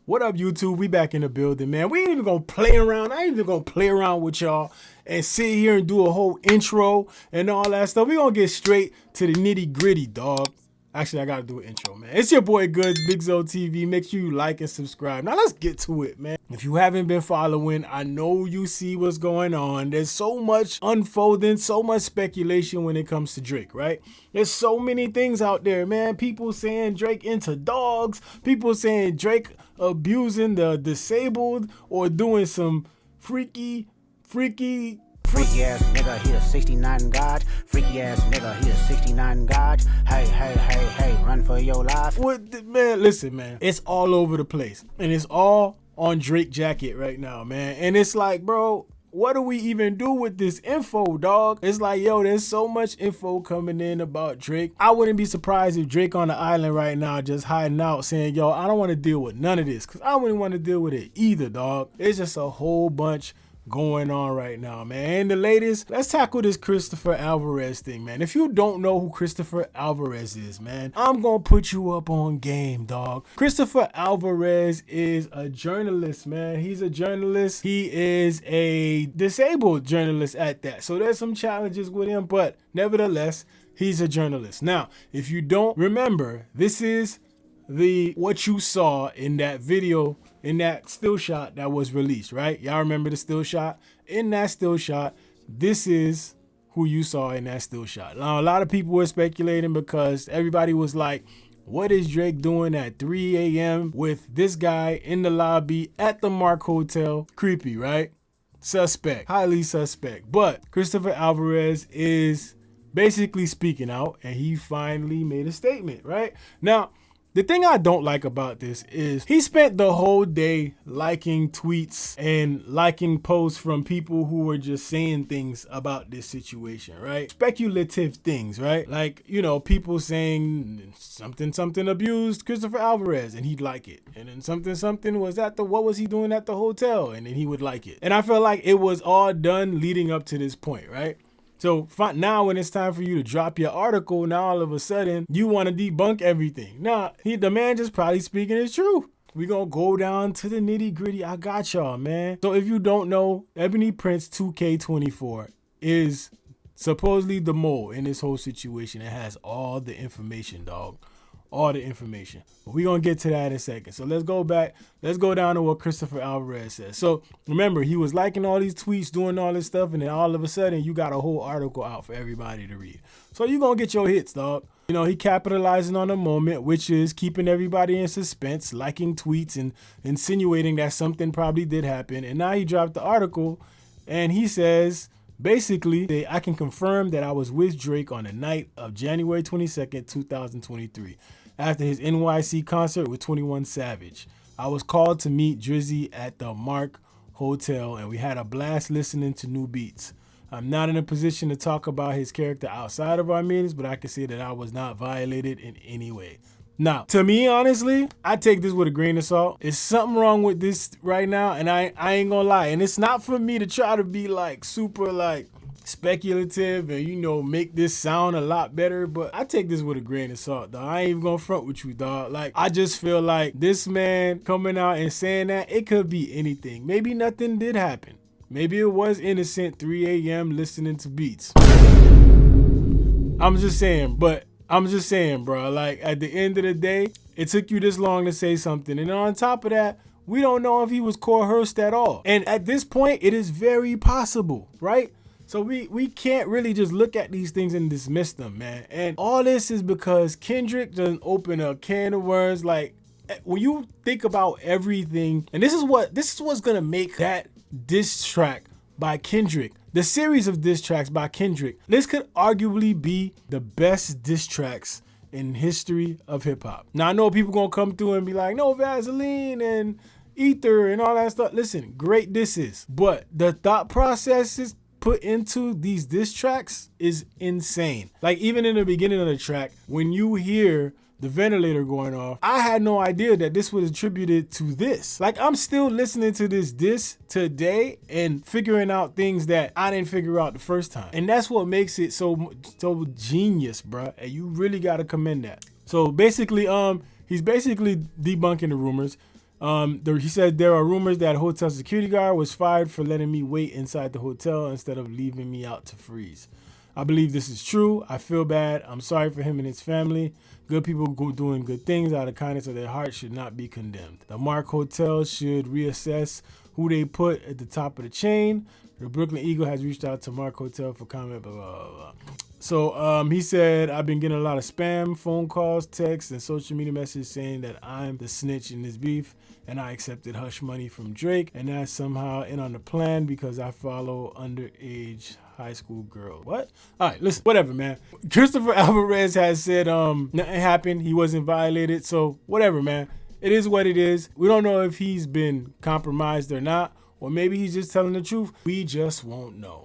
What up, YouTube? We back in the building, man. We ain't even gonna play around. I ain't even gonna play around with y'all and sit here and do a whole intro and all that stuff. We gonna get straight to the nitty gritty, dog. Actually, I gotta do an intro, man. It's your boy Goods, Big Zo TV. Make sure you like and subscribe. Now let's get to it, man. If you haven't been following, I know you see what's going on. There's so much unfolding, so much speculation when it comes to Drake, right? There's so many things out there, man. People saying Drake into dogs. People saying Drake abusing the disabled or doing some freaky ass nigga, he a 69 God. Freaky ass nigga, he a 69 God. Hey, run for your life. Man, listen, man. It's all over the place. And it's all on Drake jacket right now, man. And it's like, bro, what do we even do with this info, dog? It's like, yo, there's so much info coming in about Drake. I wouldn't be surprised if Drake on the island right now just hiding out saying, yo, I don't want to deal with none of this, because I wouldn't want to deal with it either, dog. It's just a whole bunch going on right now, man. And the latest, let's tackle this Christopher Alvarez thing, man. If you don't know who Christopher Alvarez is, man, I'm gonna put you up on game, dog. Christopher Alvarez is a journalist, man. He's a journalist. He is a disabled journalist at that. So there's some challenges with him, but nevertheless, he's a journalist. Now, if you don't remember, this is what you saw in that video, in that still shot that was released, right? Y'all remember the still shot? In that still shot, this is who you saw in that still shot. Now, a lot of people were speculating because everybody was like, what is Drake doing at 3 a.m. with this guy in the lobby at the Mark Hotel? Creepy, right? Suspect, highly suspect. But Christopher Alvarez is basically speaking out, and he finally made a statement, right? Now, the thing I don't like about this is he spent the whole day liking tweets and liking posts from people who were just saying things about this situation, right? Speculative things, right? Like, you know, people saying something abused Christopher Alvarez and he'd like it. And then something was what was he doing at the hotel? And then he would like it. And I feel like it was all done leading up to this point, right? So now when it's time for you to drop your article, now all of a sudden you want to debunk everything. Nah, the man just probably speaking his truth. We gonna go down to the nitty gritty. I got y'all, man. So if you don't know, Ebony Prince 2K24 is supposedly the mole in this whole situation. It has all the information, dog. All the information. But we're going to get to that in a second. So let's go back. Let's go down to what Christopher Alvarez says. So remember, he was liking all these tweets, doing all this stuff, and then all of a sudden you got a whole article out for everybody to read. So you're going to get your hits, dog. You know, he capitalizing on the moment, which is keeping everybody in suspense, liking tweets and insinuating that something probably did happen. And now he dropped the article and he says, basically, I can confirm that I was with Drake on the night of January 22nd, 2023, after his NYC concert with 21 Savage. I was called to meet Drizzy at the Mark Hotel, and we had a blast listening to new beats. I'm not in a position to talk about his character outside of our meetings, but I can say that I was not violated in any way. Now, to me, honestly, I take this with a grain of salt. There's something wrong with this right now, and I ain't gonna lie. And it's not for me to try to be like super like speculative and, you know, make this sound a lot better, but I take this with a grain of salt, dog. I ain't even gonna front with you, dog. Like, I just feel like this man coming out and saying that, it could be anything. Maybe nothing did happen. Maybe it was innocent 3 a.m. listening to beats. I'm just saying, bro, like, at the end of the day, it took you this long to say something. And on top of that, we don't know if he was coerced at all. And at this point, it is very possible, right? So we can't really just look at these things and dismiss them, man. And all this is because Kendrick doesn't open a can of worms. Like, when you think about everything, and this is what's gonna make that diss track by Kendrick, the series of diss tracks by Kendrick, this could arguably be the best diss tracks in history of hip hop. Now, I know people gonna come through and be like, no, Vaseline and Ether and all that stuff. Listen, great disses, but the thought processes put into these diss tracks is insane. Like, even in the beginning of the track, when you hear the ventilator going off, I had no idea that this was attributed to this. Like, I'm still listening to this diss today and figuring out things that I didn't figure out the first time. And that's what makes it so genius, bruh. And you really gotta commend that. So basically, he's basically debunking the rumors. He said there are rumors that hotel security guard was fired for letting me wait inside the hotel instead of leaving me out to freeze. I believe this is true. I feel bad. I'm sorry for him and his family. Good people doing good things out of kindness of their heart should not be condemned. The Mark Hotel should reassess who they put at the top of the chain. The Brooklyn Eagle has reached out to Mark Hotel for comment, blah, blah, blah. So he said, I've been getting a lot of spam, phone calls, texts, and social media messages saying that I'm the snitch in this beef, and I accepted hush money from Drake, and that's somehow in on the plan because I follow underage high school girl. What? All right, listen, whatever, man. Christopher Alvarez has said nothing happened. He wasn't violated. So whatever, man. It is what it is. We don't know if he's been compromised or not, or maybe he's just telling the truth. We just won't know.